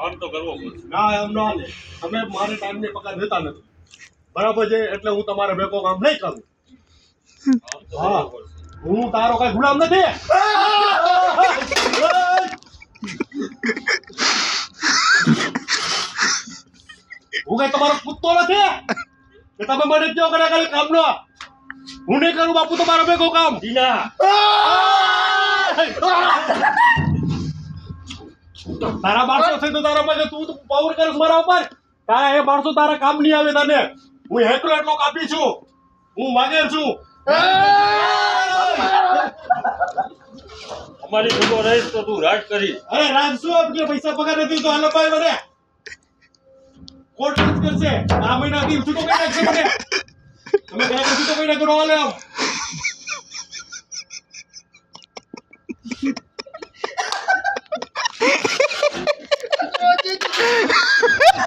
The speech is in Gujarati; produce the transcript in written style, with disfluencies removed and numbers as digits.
આમ તો કરવો પડશે. ના એમ ના હાલે. તમે મારે ટાઈમને પગાર દેતા નથી બરાબર છે એટલે હું તમારે ભેગો કામ નહીં કરું. આમ તો હા. કરવો પડશે. હું તારો કઈ ગુલામ નથી. હું કઈ તમારો કૂતરો નથી કે તમે મને કયો કરે ખાલી કામનો. હું નહીં કરું બાપુ તમારો ભેગો કામ. જીના તારા માણસો છે તો તારા પાસે તું પાવર કરીશ મારા ઉપર. તારા એ માણસો તારા કામ નહીં આવે તને. હું એકલો એટલો કાપી છું. હું માગેર છું. અમારી ભેગો રહીશ તો તું રાજ કરીશ. અરે રાજ શું આપણે પૈસા પગાર નથી તો હાલો પાય મને કોર્ટ કેસ કરશે. આ મહિનાથી છૂટો કરી નાખશે મને. તમે ગયા છૂટો કરી નાખો હાલે આમ. Oh,